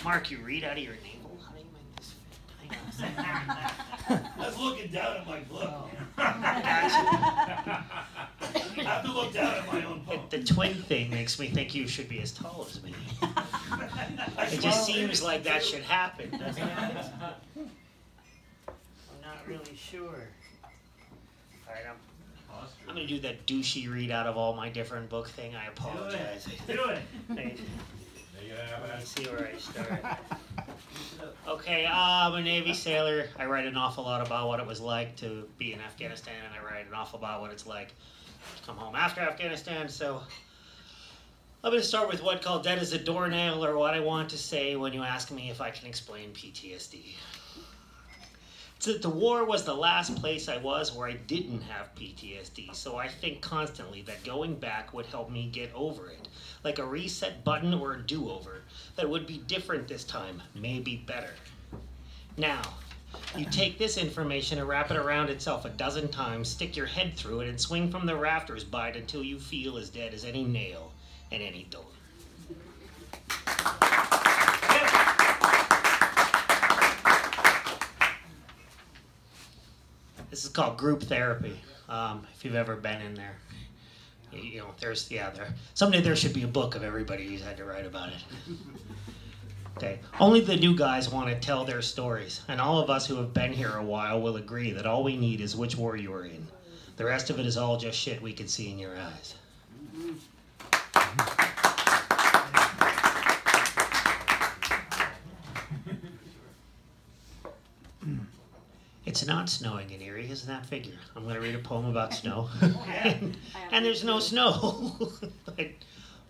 Mark, you read out of your navel? How do you make this fit? I was looking down at my book. I have to look down at my own book. The twin thing makes me think you should be as tall as me. It just seems like that should happen, doesn't it? I'm not really sure. All right, I'm going to do that douchey read out of all my different book thing. I apologize. Do it. Let's see where I start. Okay, I'm a Navy sailor. I write an awful lot about what it was like to be in Afghanistan, and I write an awful about what it's like to come home after Afghanistan. So I'm going to start with what's called dead as a doornail, or what I want to say when you ask me if I can explain PTSD. It's that the war was the last place I was where I didn't have PTSD, so I think constantly that going back would help me get over it, like a reset button or a do-over that would be different this time, maybe better. Now, you take this information and wrap it around itself a dozen times, stick your head through it, and swing from the rafters by it until you feel as dead as any nail and any door. This is called group therapy. If you've ever been in there, you know, someday there should be a book of everybody who's had to write about it. Okay, only the new guys want to tell their stories, and all of us who have been here a while will agree that all we need is which war you were in. The rest of it is all just shit we can see in your eyes. It's not snowing in Erie, isn't that figure? I'm going to read a poem about snow. and there's no snow.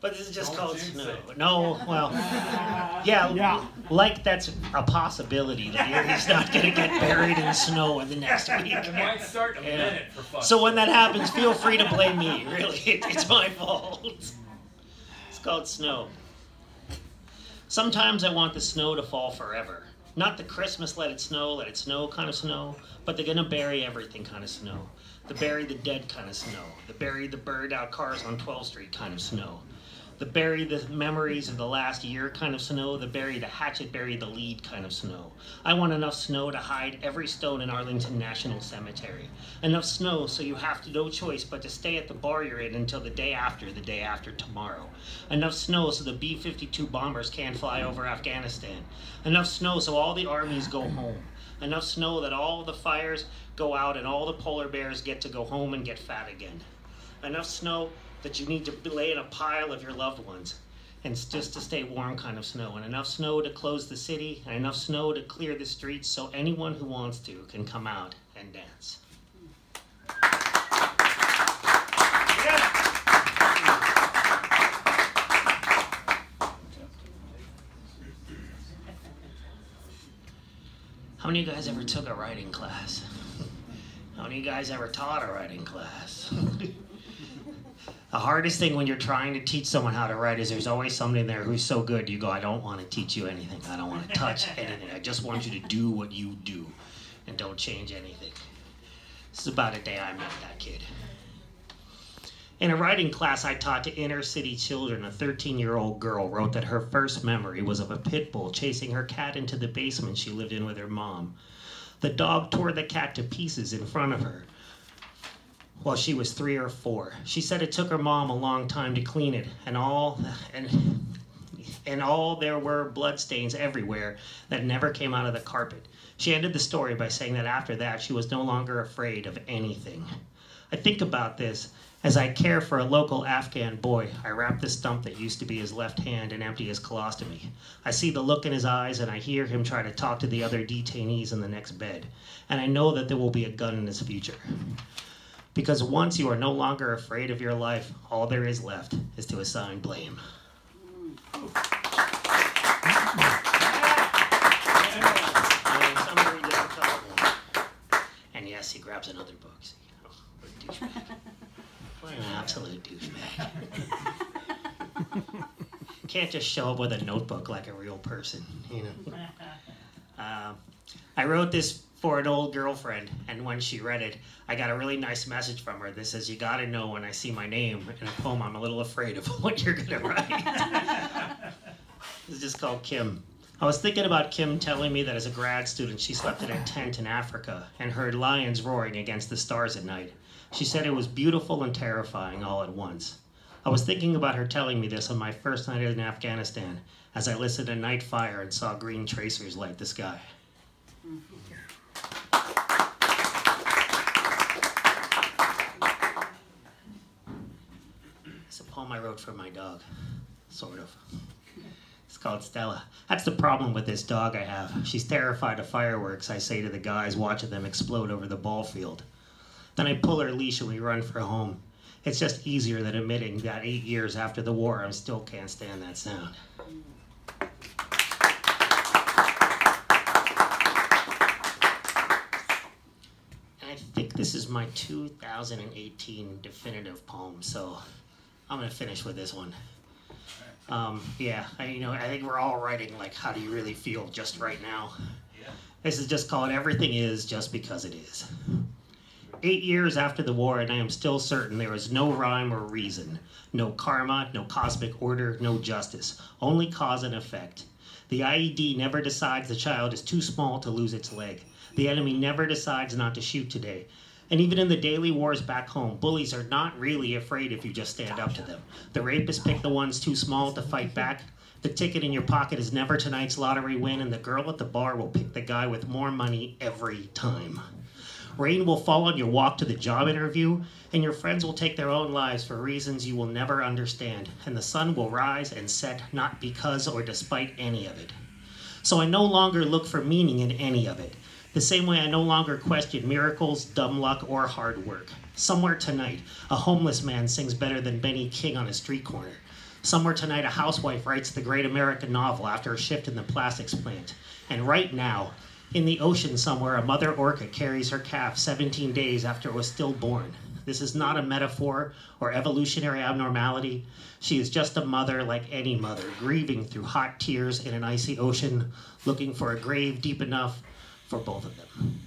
but this is just called snow. No, well, yeah, like that's a possibility that Erie's not going to get buried in snow in the next week. It might start in a minute, for fuck's So when that happens, feel free to blame me. Really, it's my fault. It's called snow. Sometimes I want the snow to fall forever. Not the Christmas let it snow kind of snow, but they're gonna bury everything kind of snow. The bury the dead kind of snow. The bury the burned out cars on 12th Street kind of snow. The bury the memories of the last year kind of snow. The bury the hatchet, bury the lead kind of snow. I want enough snow to hide every stone in Arlington National Cemetery. Enough snow so you have no choice but to stay at the bar you're in until the day after tomorrow. Enough snow so the B-52 bombers can't fly over Afghanistan. Enough snow so all the armies go home. Enough snow that all the fires go out and all the polar bears get to go home and get fat again. Enough snow that you need to lay in a pile of your loved ones, and just to stay warm kind of snow. And enough snow to close the city, and enough snow to clear the streets so anyone who wants to can come out and dance. How many of you guys ever took a writing class? How many of you guys ever taught a writing class? The hardest thing when you're trying to teach someone how to write is there's always somebody there who's so good you go, I don't want to teach you anything. I don't want to touch anything. I just want you to do what you do and don't change anything. This is about a day I met that kid. In a writing class I taught to inner city children, a 13-year-old girl wrote that her first memory was of a pit bull chasing her cat into the basement she lived in with her mom. The dog tore the cat to pieces in front of her while she was 3 or 4. She said it took her mom a long time to clean it, and all there were bloodstains everywhere that never came out of the carpet. She ended the story by saying that after that she was no longer afraid of anything. I think about this as I care for a local Afghan boy. I wrap the stump that used to be his left hand and empty his colostomy. I see the look in his eyes and I hear him try to talk to the other detainees in the next bed. And I know that there will be a gun in his future. Because once you are no longer afraid of your life, all there is left is to assign blame. And yes, he grabs another book. See, oh, what a douchebag. What an absolute douchebag. Can't just show up with a notebook like a real person, you know. I wrote this for an old girlfriend, and when she read it, I got a really nice message from her that says, you gotta know when I see my name in a poem, I'm a little afraid of what you're gonna write. It's just called Kim. I was thinking about Kim telling me that as a grad student she slept in a tent in Africa and heard lions roaring against the stars at night. She said it was beautiful and terrifying all at once. I was thinking about her telling me this on my first night in Afghanistan as I listened to Night Fire and saw green tracers light the sky. It's a poem I wrote for my dog, sort of. It's called Stella. That's the problem with this dog I have. She's terrified of fireworks, I say to the guys watching them explode over the ball field. Then I pull her leash and we run for home. It's just easier than admitting that 8 years after the war, I still can't stand that sound. And I think this is my 2018 definitive poem, so I'm gonna finish with this one. I think we're all writing like, how do you really feel just right now? Yeah. This is just called Everything Is Just Because It Is. 8 years after the war, and I am still certain there is no rhyme or reason, no karma, no cosmic order, no justice, only cause and effect. The IED never decides the child is too small to lose its leg. The enemy never decides not to shoot today. And even in the daily wars back home, bullies are not really afraid if you just stand up to them. The rapists pick the ones too small to fight back. The ticket in your pocket is never tonight's lottery win, and the girl at the bar will pick the guy with more money every time. Rain will fall on your walk to the job interview, and your friends will take their own lives for reasons you will never understand, and the sun will rise and set not because or despite any of it. So I no longer look for meaning in any of it. The same way I no longer question miracles, dumb luck, or hard work. Somewhere tonight, a homeless man sings better than Benny King on a street corner. Somewhere tonight, a housewife writes the great American novel after a shift in the plastics plant. And right now, in the ocean somewhere, a mother orca carries her calf 17 days after it was still born. This is not a metaphor or evolutionary abnormality. She is just a mother like any mother, grieving through hot tears in an icy ocean, looking for a grave deep enough for both of them.